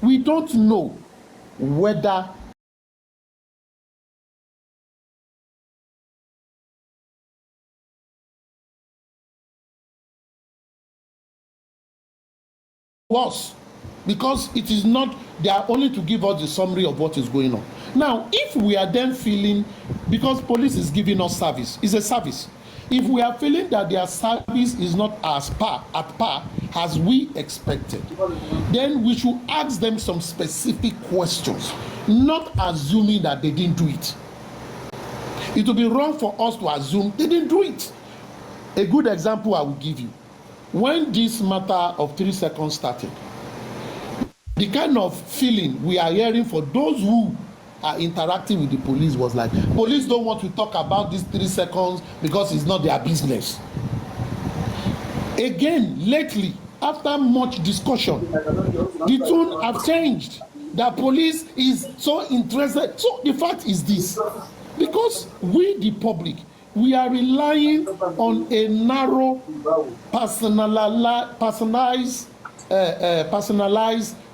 We don't know whether was, because it is not, they are only to give us the summary of what is going on. Now, if we are then feeling, because police is giving us service, it's a service. If we are feeling that their service is not at par as we expected, then we should ask them some specific questions, not assuming that they didn't do it. It will be wrong for us to assume they didn't do it. A good example I will give you. When this matter of 3 seconds started, the kind of feeling we are hearing for those who are interacting with the police was like, police don't want to talk about these 3 seconds because it's not their business. Again, lately, after much discussion, the tone have changed. The police is so interested. So the fact is this, because we, the public, we are relying on a narrow, personalized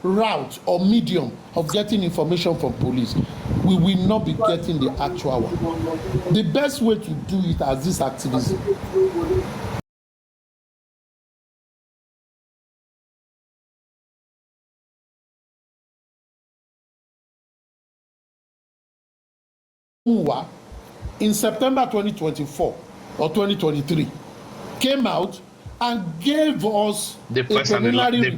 route or medium of getting information from police. We will not be getting the actual one. The best way to do it as this activism. In September 2024 or 2023 came out and gave us the first and the last. The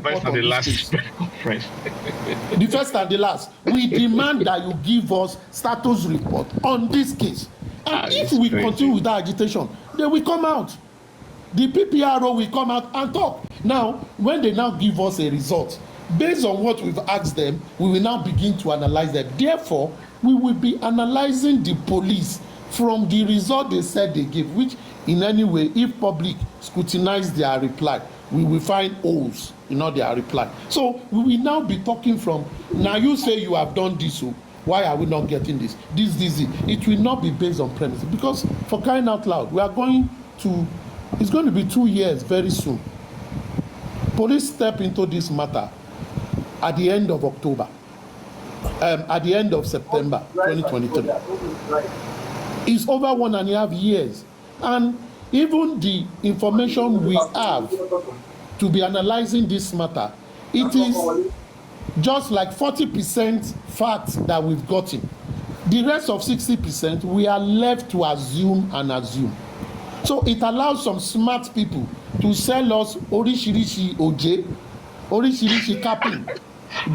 first and the last. We demand that you give us status report on this case. And if we continue with that agitation, they will come out. The PPRO will come out and talk. Now, when they now give us a result, based on what we've asked them, we will now begin to analyze them. Therefore, we will be analyzing the police from the result they said they gave, which in any way, if public scrutinize their reply, we will find holes in all their reply. So we will now be talking from, now you say you have done this, so why are we not getting this? This. It will not be based on premises, because for crying out loud, we are going to, it's going to be 2 years very soon. Police step into this matter at the end of October, at the end of September 2023. It's over 1.5 years. And even the information we have to be analyzing this matter, it is just like 40% facts that we've gotten. The rest of 60%, we are left to assume and assume. So it allows some smart people to sell us orishirishi oje, orishirishi capping,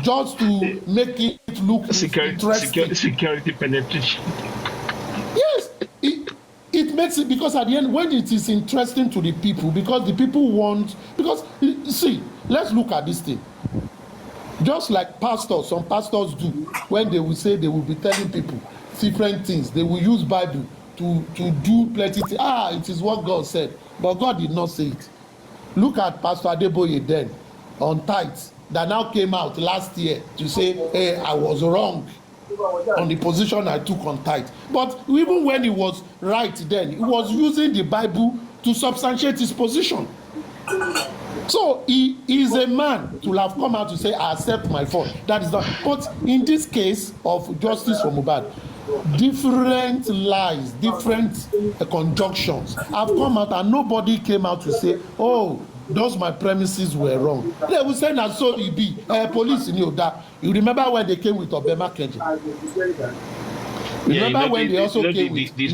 just to make it look interesting. Security penetration. Yes, it makes it, because at the end, when it is interesting to the people, because the people want, because see, let's look at this thing. Just like pastors, some pastors do, when they will say they will be telling people different things, they will use Bible to do plenty things. It is what God said, but God did not say it. Look at Pastor Adeboye then on tithes that now came out last year to say, hey, I was wrong on the position I took on tithe. But even when he was right then, he was using the Bible to substantiate his position. So he is a man to have come out to say, I accept my fault. That is not. But in this case of justice for MOHBAD, different lies, different conjunctions have come out, and nobody came out to say, oh, those my premises were wrong. They will say, na so it be. Police in Yoda. You remember when they came with Obama Kenji? Remember when they also came with the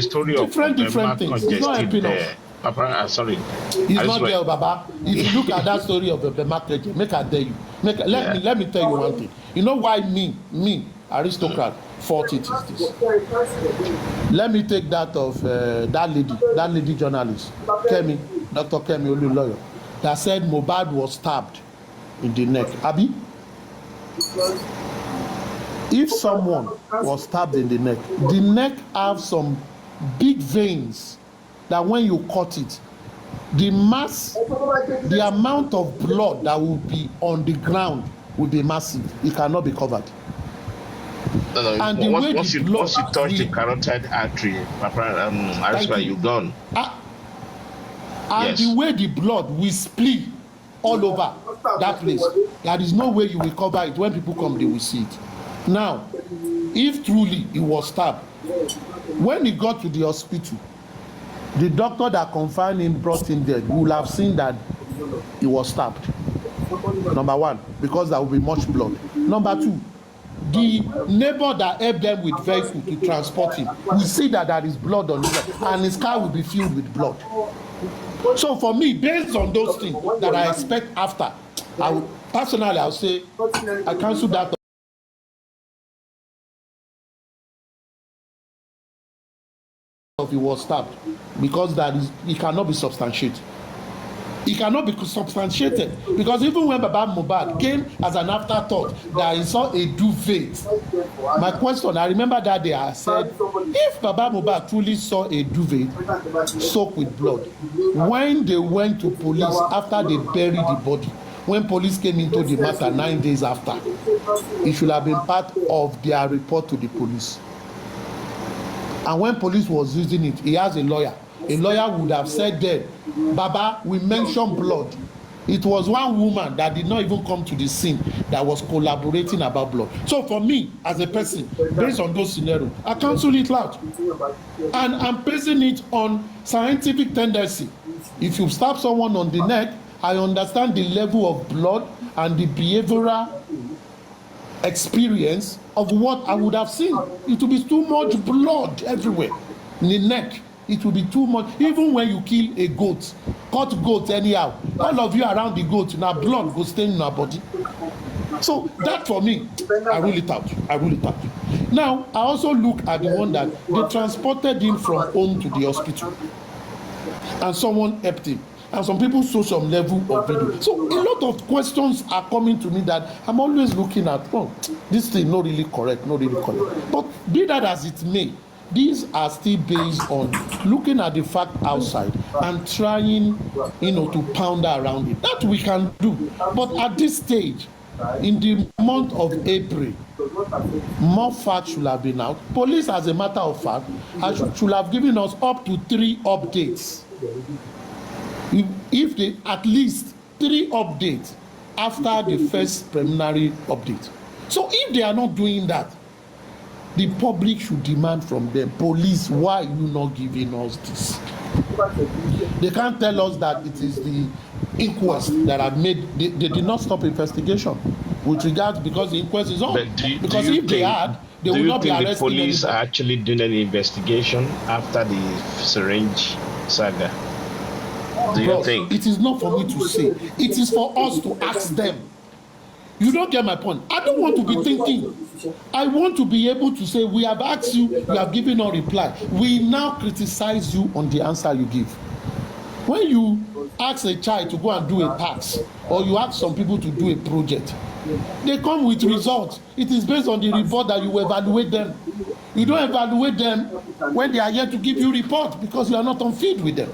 story of different things. It's not helping us. Papa, sorry. It's not there, Baba. If you look at that story of Obama Kenji, make I tell you. Let me tell you one thing. You know why me, aristocrat, fought it is this. Let me take that of that lady journalist, Kemi, Dr. Kemi Oluloyo, that said MOHBAD was stabbed in the neck. Abi, if someone was stabbed in the neck has some big veins that when you cut it, the amount of blood that will be on the ground will be massive. It cannot be covered. No. And once you touch the carotid artery, that's why you're gone. And yes. The way the blood will split all over, that place. There is no way you will cover it. When people come, they will see it. Now, if truly he was stabbed, when he got to the hospital, the doctor that confined him brought him there. You will have seen that he was stabbed. Number one, because there will be much blood. Number two, the neighbor that helped them with vehicle to transport him will see that there is blood on him and his car will be filled with blood. So for me, based on those things that I expect after, personally I'll say I cancel that. He was stabbed because it cannot be substantiated. It cannot be substantiated because even when Baba MOHBAD came as an afterthought that he saw a duvet. My question, I remember that day I said, if Baba MOHBAD truly saw a duvet soaked with blood, when they went to police after they buried the body, when police came into the matter 9 days after, it should have been part of their report to the police. And when police was using it, he has a lawyer. A lawyer would have said then, Baba, we mentioned blood. It was one woman that did not even come to the scene that was collaborating about blood. So for me, as a person, based on those scenarios, I cancel it out. And I'm basing it on scientific tendency. If you stab someone on the neck, I understand the level of blood and the behavioral experience of what I would have seen. It will be too much blood everywhere in the neck. It will be too much. Even when you kill a goat, cut goat anyhow, all of you around the goat, now blood go stain in our body. So that for me, I rule it out. I rule it out. Now I also look at the one that they transported him from home to the hospital, and someone helped him. And some people saw some level of video. So a lot of questions are coming to me that I'm always looking at, oh, this thing not really correct, not really correct. But be that as it may, these are still based on looking at the fact outside and trying, to pounder around it. That we can do. But at this stage, in the month of April, more facts should have been out. Police, as a matter of fact, should have given us up to 3 updates. If they at least 3 updates after the first preliminary update. So if they are not doing that, the public should demand from them, police, why are you not giving us this? They can't tell us that it is the inquest that have made, they did not stop investigation with regards, because the inquest is on. Because if they had, they would not be arresting. The police are actually doing any investigation after the syringe saga? Do you think? It is not for me to say. It is for us to ask them. You don't get my point. I don't want to be thinking. I want to be able to say, we have asked you, you have given no reply. We now criticize you on the answer you give. When you ask a child to go and do a task, or you ask some people to do a project, they come with results. It is based on the report that you evaluate them. You don't evaluate them when they are here to give you report, because you are not on field with them.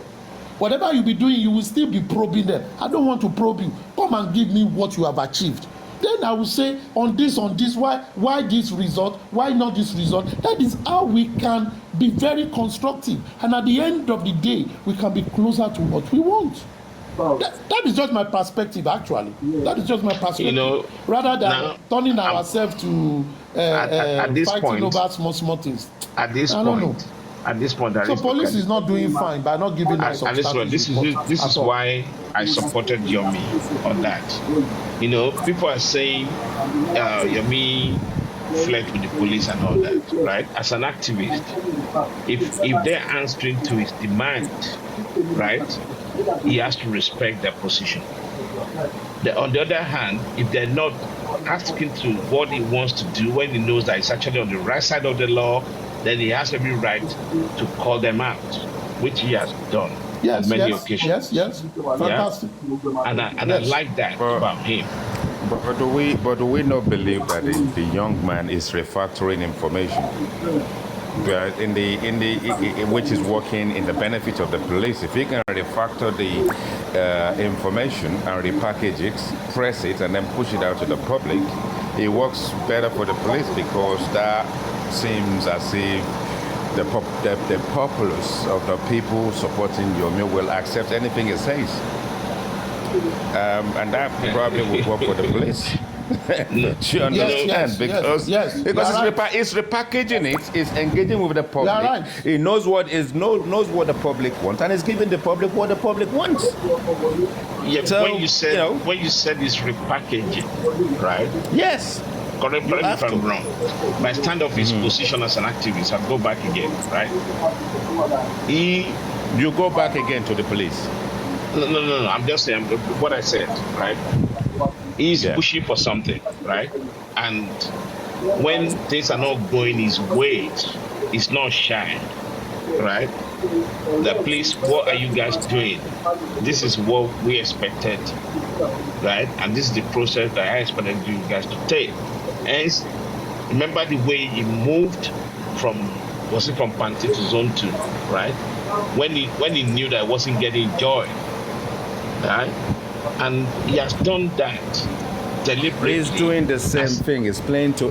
Whatever you be doing, you will still be probing them. I don't want to probe you. Come and give me what you have achieved. Then I will say, on this, why this result, why not this result? That is how we can be very constructive. And at the end of the day, we can be closer to what we want. That is just my perspective, actually. That is just my perspective. Rather than turning ourselves to fighting over small things. At this point, so police is not doing fine by not giving us substantive. This is why I supported Yomi on that. People are saying Yomi fled with the police and all that, right? As an activist, if they're answering to his demand, right, he has to respect their position. On the other hand, if they're not asking to what he wants to do when he knows that he's actually on the right side of the law, then he has every right to call them out, which he has done on many occasions. Yes. Fantastic. And I like that about him. But do we not believe that the young man is refactoring information? Which is working in the benefit of the police. If he can refactor the information and repackage it, press it, and then push it out to the public, it works better for the police, because that seems as if the populace of the people supporting Yomi will accept anything he says. and that probably would work for the police. No, Do you understand? Because it's repackaging it, it's engaging with the public. Right. It knows what the public wants, and it's giving the public what the public wants. Yeah, So, when you said it's repackaging, right? Yes. Correct me if I'm wrong. My stand of his position as an activist, I'll go back again, right? You go back again to the police. No. I'm just saying what I said, right? He's pushing for something, right? And when things are not going his way, he's not shy, right? The police, what are you guys doing? This is what we expected, right? And this is the process that I expected you guys to take. And remember the way he moved from Panty to Zone 2, right? When he knew that I wasn't getting joy, right? And he has done that deliberately. He's doing the same thing. He's playing to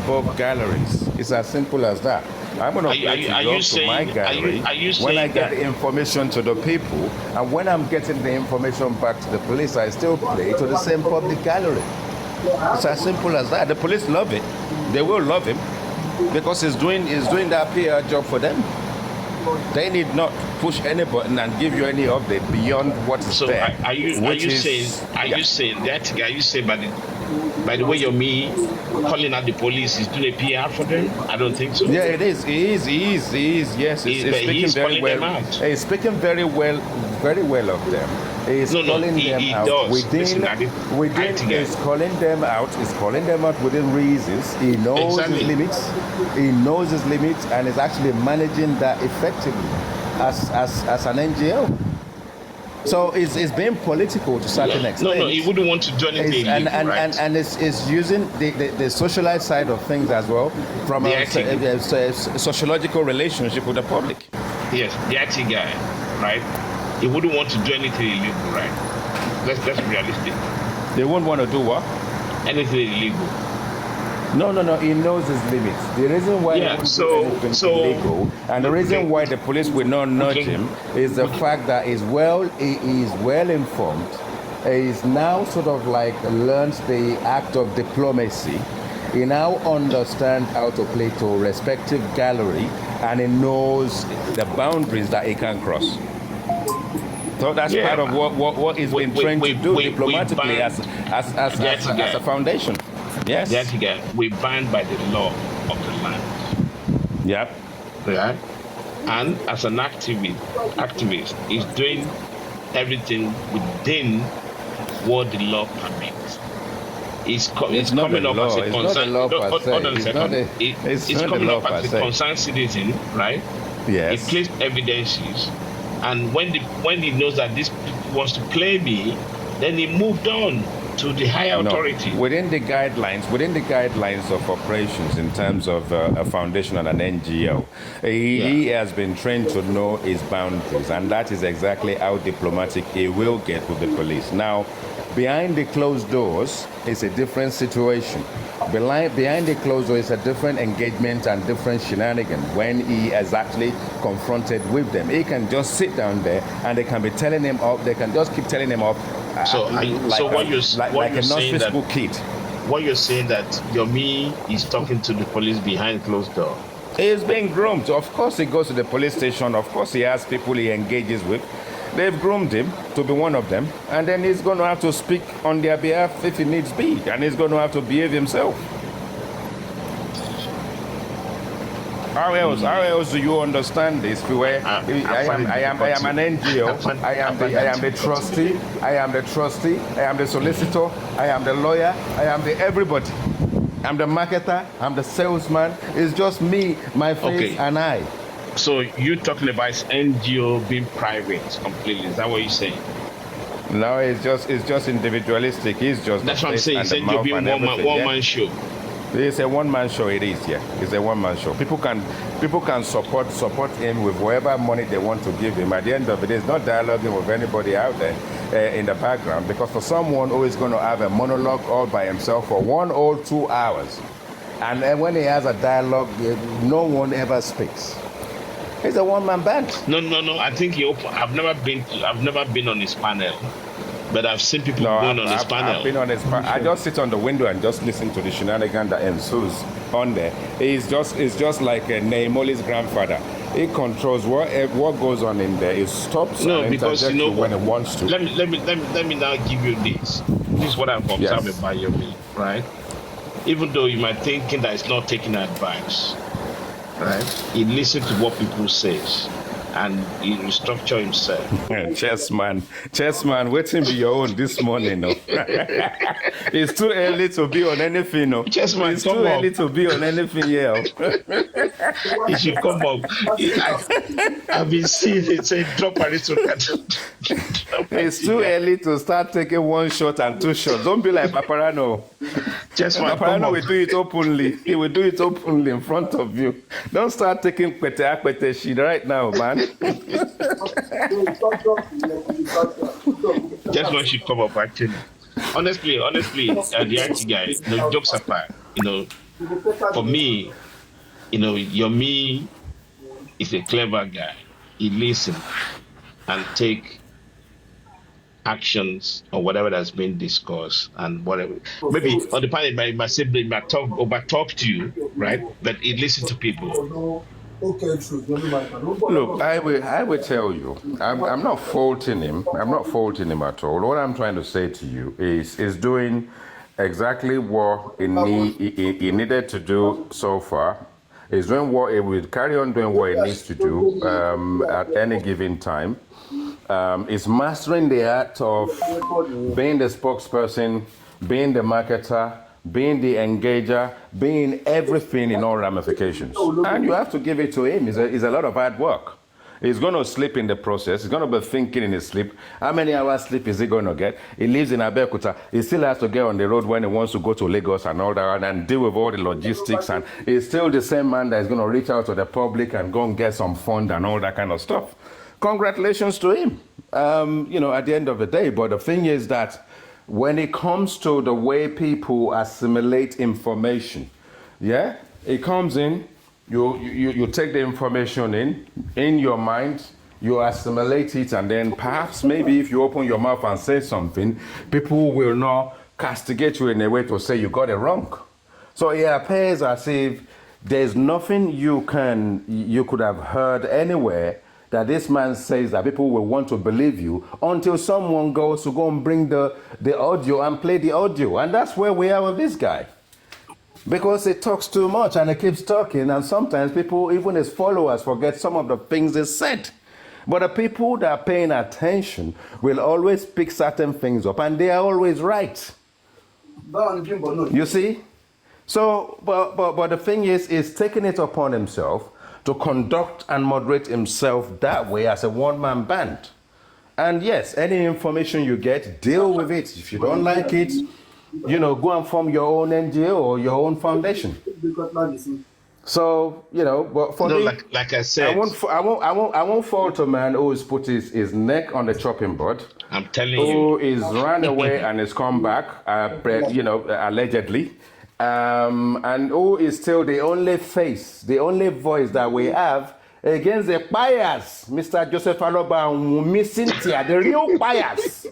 both galleries. It's as simple as that. I'm going to play to my gallery when I get the information to the people, and when I'm getting the information back to the police, I still play to the same public gallery. It's as simple as that. The police love it. They will love him because he's doing that PR job for them. They need not push any button and give you any update beyond what is there. Are you saying by the way you're me calling out the police is doing a PR for them? I don't think so. Yeah, it is. He is. Yes, he's speaking very well. He's speaking very well of them. He's calling them out within. He's calling them out. He's calling them out within reasons. He knows his limits. He knows his limits, and is actually managing that effectively as an NGO. So it's being political to certain extent. No, he wouldn't want to do anything illegal, right? And it's using the socialite side of things as well from a sociological relationship with the public. Yes, the IT guy, right? He wouldn't want to do anything illegal, right? Let's be realistic. They won't want to do what? Anything illegal. No. He knows his limits. The reason why he won't do anything illegal, and the reason why the police will not nudge him, is the fact that he is well informed. He's now sort of like learns the act of diplomacy. He now understands how to play to a respective gallery, and he knows the boundaries that he can cross. So that's part of what he's been trained to do diplomatically as a foundation. Yes. We banned by the law of the land. Yep. Right? And as an activist, he's doing everything within what the law permits. He's coming up as a concerned citizen, right? Yes. He placed evidences, and when he knows that this wants to play me, then he moved on to the higher authority. Within the guidelines of operations in terms of a foundation and an NGO, he has been trained to know his boundaries, and that is exactly how diplomatic he will get with the police. Now, behind the closed doors is a different situation. Behind the closed door is a different engagement and different shenanigan when he is actually confronted with them. He can just sit down there and they can be telling him off. They can just keep telling him off. What you're saying that Yomi is talking to the police behind closed door. He is being groomed. Of course, he goes to the police station. Of course, he has people he engages with. They've groomed him to be one of them, and then he's going to have to speak on their behalf if he needs be, and he's going to have to behave himself. How else do you understand this? Where I am an NGO. I am the trustee. I am the solicitor. I am the lawyer. I am the everybody. I'm the marketer. I'm the salesman. It's just me, my face, and I. So you're talking about NGO being private completely? Is that what you're saying? No, it's just individualistic. It's just that's what I'm saying. It's NGO being one man show. It's a one-man show. It is, yeah. It's a one-man show. People can support him with whatever money they want to give him. At the end of it, he's not dialoguing with anybody out there in the background, because for someone who is going to have a monologue all by himself for 1 or 2 hours, and then when he has a dialogue, no one ever speaks. It's a one-man band. No. I think I've never been on his panel, but I've seen people No, going on this panel. I've been on this panel. I just sit on the window and just listen to the shenanigans that ensues on there. It's just like Naimoli's grandfather. It controls what goes on in there. It stops No, and because you know when it wants to. Let me now give you this. This is what I've observed about Yomi, right? Even though you might thinking that it's not taking advice, right? He listens to what people says, and he restructure himself. Chessman, waiting be your own this morning. No? It's too early to be on anything. No? Chessman, it's too early to be on anything. Yeah. He should come up. I've been seeing it say drop a little. It's too early to start taking one shot and two shots. Don't be like Paparano. Paparano will do it openly. He will do it openly in front of you. Don't start taking kwete shit right now, man. Just when she come up, actually. Honestly, the IT guy, jokes apart, for me, Yomi is a clever guy. He listens and take actions or whatever that's been discussed and whatever. Maybe on the panel, my sibling might talk to you, right? But he listens to people. Look, I will tell you, I'm not faulting him. I'm not faulting him at all. What I'm trying to say to you is doing exactly what he needed to do so far. He's doing what he will carry on doing what he needs to do at any given time. Is mastering the art of being the spokesperson, being the marketer, being the engager, being everything in all ramifications. And you have to give it to him. It's a lot of hard work. He's going to sleep in the process. He's going to be thinking in his sleep. How many hours sleep is he going to get? He lives in Abeokuta. He still has to get on the road when he wants to go to Lagos and all that and deal with all the logistics. And he's still the same man that is going to reach out to the public and go and get some fund and all that kind of stuff. Congratulations to him, at the end of the day. But the thing is that when it comes to the way people assimilate information, it comes in, you take the information in your mind, you assimilate it, and then perhaps maybe if you open your mouth and say something, people will not castigate you in a way to say you got it wrong. So it appears as if there's nothing you could have heard anywhere that this man says that people will want to believe you until someone goes to go and bring the audio and play the audio. And that's where we are with this guy. Because he talks too much and he keeps talking, and sometimes people, even his followers, forget some of the things he said. But the people that are paying attention will always pick certain things up, and they are always right. You see? So, but the thing is taking it upon himself to conduct and moderate himself that way as a one-man band. And yes, any information you get, deal with it. If you don't like it, go and form your own NGO or your own foundation. So, but for me, like I said, I won't fault a man who has put his neck on the chopping board. I'm telling you. Who is ran away and has come back, allegedly. And who is still the only face, the only voice that we have against the bias, Mr. Joseph Aloba and Cynthia, the real bias.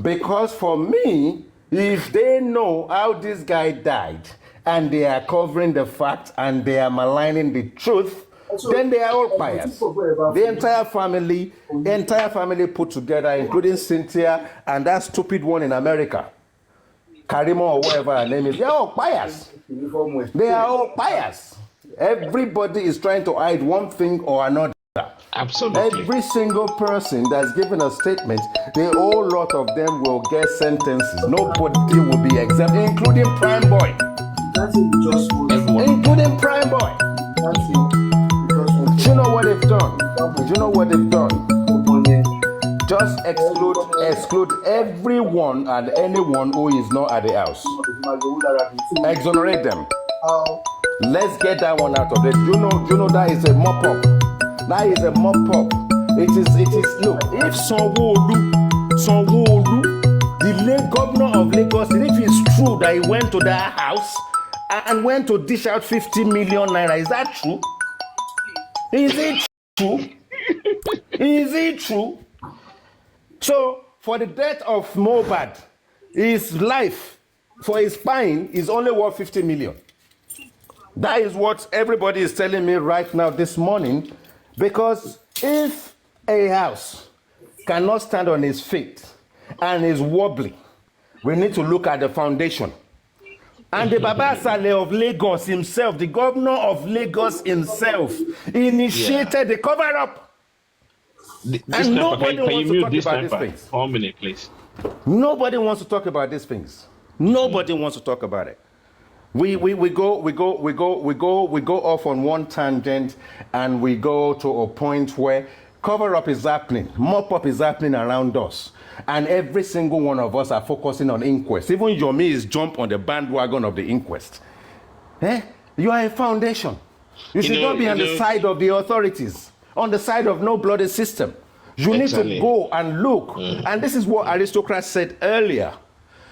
Because for me, if they know how this guy died and they are covering the fact and they are maligning the truth, then they are all biased. The entire family put together, including Cynthia and that stupid one in America, Karimo or whatever her name is, they are all biased. They are all biased. Everybody is trying to hide one thing or another. Absolutely. Every single person that's given a statement, the whole lot of them will get sentences. Nobody will be exempt, including Prime Boy. Including Prime Boy. Do you know what they've done? Do you know what they've done? Just exclude everyone and anyone who is not at the house. Exonerate them. Let's get that one out of it. You know that is a mop-up. That is a mop-up. It is, look, if Sanwo-Olu, the late governor of Lagos, if it's true that he went to that house and went to dish out 50 million naira, is that true? Is it true? Is it true? So, for the death of MOHBAD, his life for his spine is only worth 50 million. That is what everybody is telling me right now this morning, because if a house cannot stand on its feet and is wobbly, we need to look at the foundation. And the Baba Saleh of Lagos himself, the governor of Lagos himself, initiated the cover-up. And nobody wants to talk about these things. 1 minute, please. Nobody wants to talk about these things. Nobody wants to talk about it. We go off on one tangent, and we go to a point where cover-up is happening, mop-up is happening around us, and every single one of us are focusing on inquest. Even Yomi is jump on the bandwagon of the inquest. You are a foundation. You should not be on the side of the authorities, on the side of no bloody system. You need to go and look. And this is what aristocrats said earlier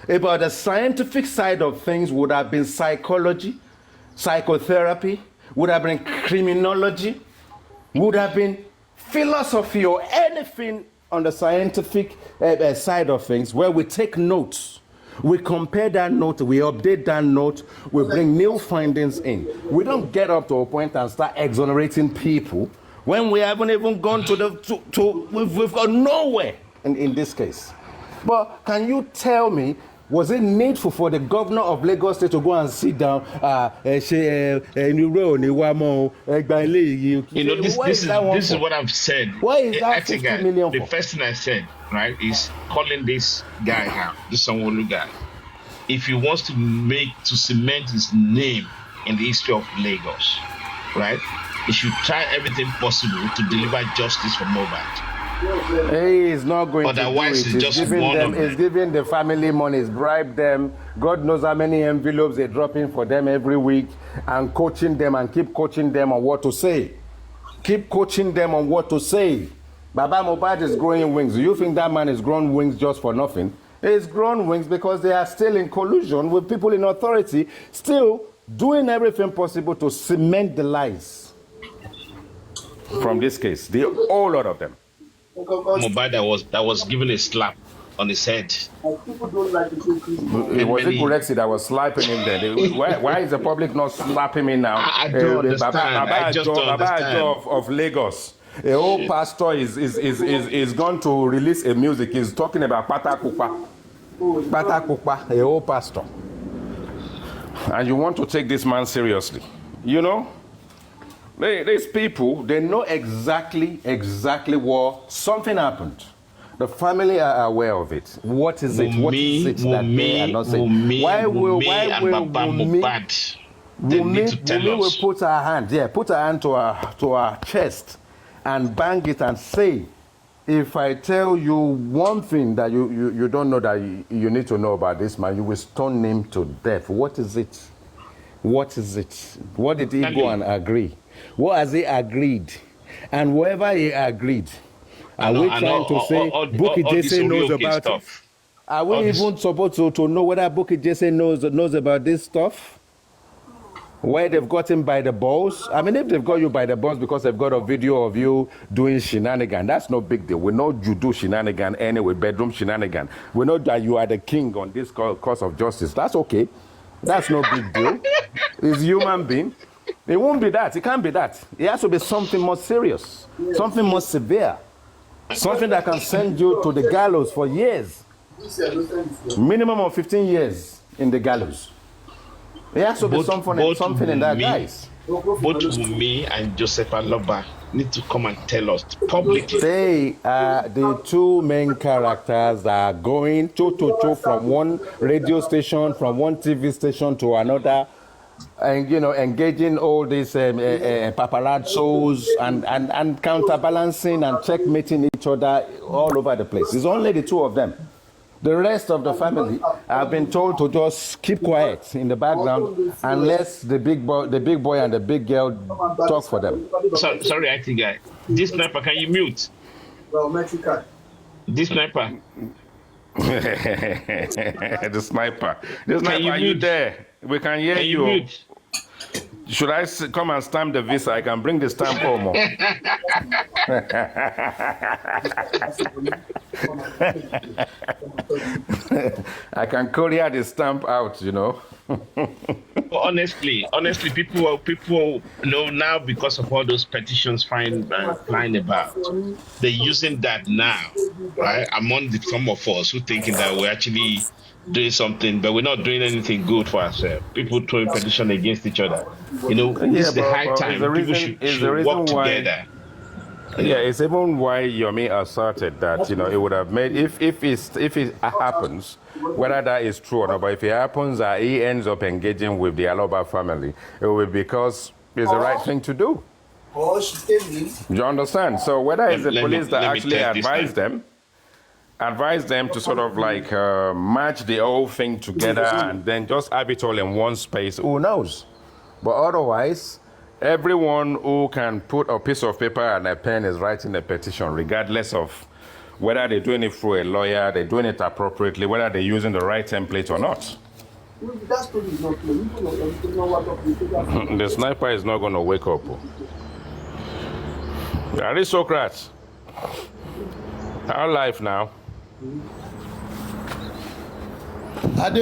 about the scientific side of things. Would have been psychology, psychotherapy, would have been criminology, would have been philosophy, or anything on the scientific side of things, where we take notes, we compare that note, we update that note, we bring new findings in. We don't get up to a point and start exonerating people when we haven't even gone we've got nowhere in this case. But can you tell me, was it needful for the governor of Lagos State to go and sit down? This is what I've said. Why is that 50 million for? The first thing I said, right, is calling this guy out, this Sanwo-Olu guy. If he wants to cement his name in the history of Lagos, right, he should try everything possible to deliver justice for MOHBAD. He is not going Otherwise, to do it. He's giving the family money, he's bribed them. God knows how many envelopes they drop in for them every week, and coaching them and keep coaching them on what to say. Keep coaching them on what to say. Baba MOHBAD is growing wings. Do you think that man is growing wings just for nothing? He's grown wings because they are still in collusion with people in authority, still doing everything possible to cement the lies. From this case, the whole lot of them. MOHBAD that was given a slap on his head. It was Ekurexi that was slapping him then. Why is the public not slapping him now? I don't understand. I just don't understand. Of Lagos. A whole pastor is going to release a music. He's talking about Patakupa. Patakupa, a whole pastor. And you want to take this man seriously. You know? These people, they know exactly what something happened. The family are aware of it. What is it? What is it that they are not saying? Why will MOHBAD? They need to tell us. Will put her hand to her chest and bang it and say, if I tell you one thing that you don't know that you need to know about this man, you will stone him to death. What is it? What is it? What did he go and agree? What has he agreed? And whatever he agreed, are we trying to say Bukky Jesse knows about it? Are we even supposed to know whether Bukky Jesse knows about this stuff? Where they've got him by the balls? I mean, if they've got you by the balls because they've got a video of you doing shenanigan, that's no big deal. We know you do shenanigan anyway, bedroom shenanigan. We know that you are the king on this cause of justice. That's okay. That's no big deal. He's a human being. It won't be that. It can't be that. It has to be something more serious, something more severe, something that can send you to the gallows for years. Minimum of 15 years in the gallows. It has to be something in that, guys. Both me and Joseph Aloba need to come and tell us publicly. They are the two main characters that are going toe from one radio station, from one TV station to another, and engaging all these paparazzos and counterbalancing and checkmating each other all over the place. It's only the two of them. The rest of the family have been told to just keep quiet in the background unless the big boy and the big girl talk for them. Sorry, IT guy. This sniper, can you mute? This sniper. The sniper. Are you there? We can hear you. Should I come and stamp the visa? I can bring the stamp home. I can courier the stamp out, you know. honestly, people know now because of all those petitions flying about. They're using that now, right? Among some of us who thinking that we're actually doing something, but we're not doing anything good for ourselves. People throwing petition against each other. You know, this is the high time people should work together. Yeah, it's even why Yomi asserted that, you know, it would have made, if it happens, whether that is true or not, but if it happens that he ends up engaging with the Aloba family, it will be because it's the right thing to do. Do you understand? So whether it's the police that actually advise them to sort of like match the whole thing together and then just have it all in one space, who knows? But otherwise, everyone who can put a piece of paper and a pen is writing a petition, regardless of whether they're doing it through a lawyer, they're doing it appropriately, whether they're using the right template or not. The sniper is not going to wake up. Aristocrats, our life now. Ade.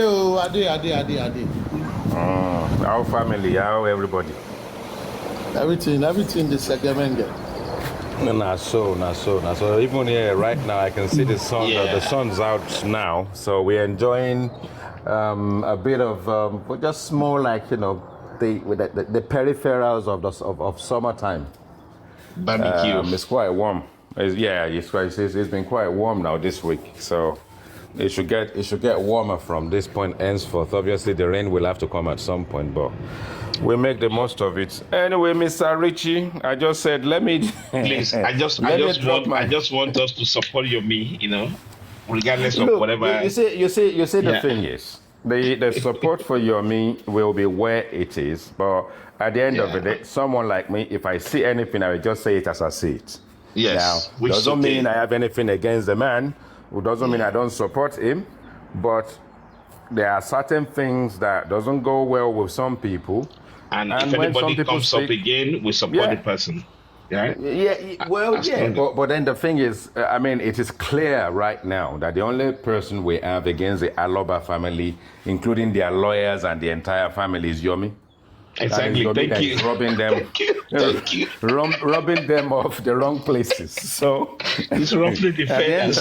Our family, our everybody. Everything the segment get. Nah, so. Even here, right now, I can see the sun. Yeah. The sun's out now, so we're enjoying a bit of just more like, you know, the peripherals of summertime. Barbecue. It's quite warm. It's been quite warm now this week, so it should get warmer from this point henceforth. Obviously, the rain will have to come at some point, but we make the most of it. Anyway, Mr. Richie, I just said, let me please. I just want us to support Yomi, you know, regardless of whatever. You see, the thing is, the support for Yomi will be where it is, but at the end of the day, someone like me, if I see anything, I will just say it as I see it. Yes. Now, doesn't mean I have anything against the man. It doesn't mean I don't support him, but there are certain things that doesn't go well with some people. And if anybody comes up again, we support the person. Right? But then the thing is, I mean, it is clear right now that the only person we have against the Aloba family, including their lawyers and the entire family, is Yomi. Exactly. Thank you. Robbing them, Thank you. Robbing them of the wrong places. So it's roughly the fairness.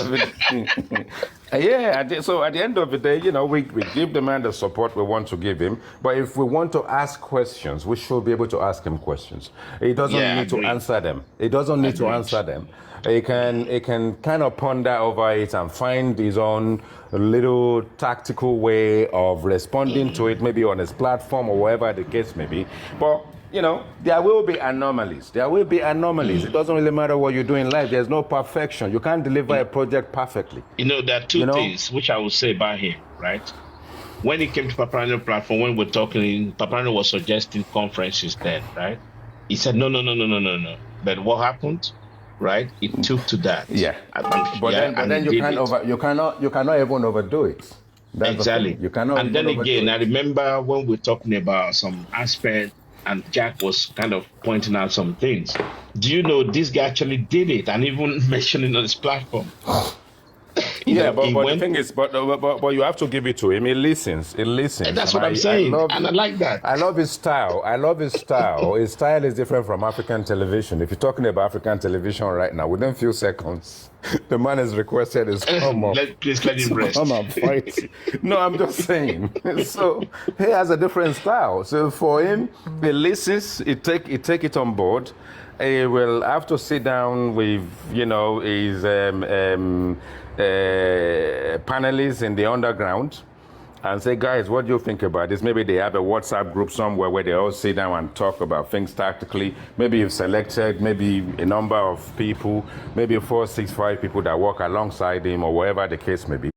So at the end of the day, you know, we give the man the support we want to give him. But if we want to ask questions, we should be able to ask him questions. He doesn't need to answer them. He doesn't need to answer them. He can kind of ponder over it and find his own little tactical way of responding to it, maybe on his platform or wherever the case may be. But, you know, there will be anomalies. It doesn't really matter what you do in life. There's no perfection. You can't deliver a project perfectly. You know, there are two things which I will say about him, right? When it came to Paparano platform, when we're talking, Paparano was suggesting conferences then, right? He said, no. But what happened? Right, it took to that. Yeah, but then you cannot even overdo it. That's exactly. You cannot. And then again, I remember when we're talking about some aspect, and Jack was kind of pointing out some things. Do you know this guy actually did it, and even mentioning on his platform? But the thing is, but you have to give it to him. He listens. And that's what I'm saying. And I like that. I love his style. His style is different from African television. If you're talking about African television right now, within a few seconds, the man has requested his come up. Please let him rest. Come up, fight. No, I'm just saying. So he has a different style. So for him, he listens. He take it on board. He will have to sit down with, you know, his panelists in the underground and say, guys, what do you think about this? Maybe they have a WhatsApp group somewhere where they all sit down and talk about things tactically. Maybe you've selected maybe a number of people, maybe 4, 6, 5 people that work alongside him or whatever the case may be.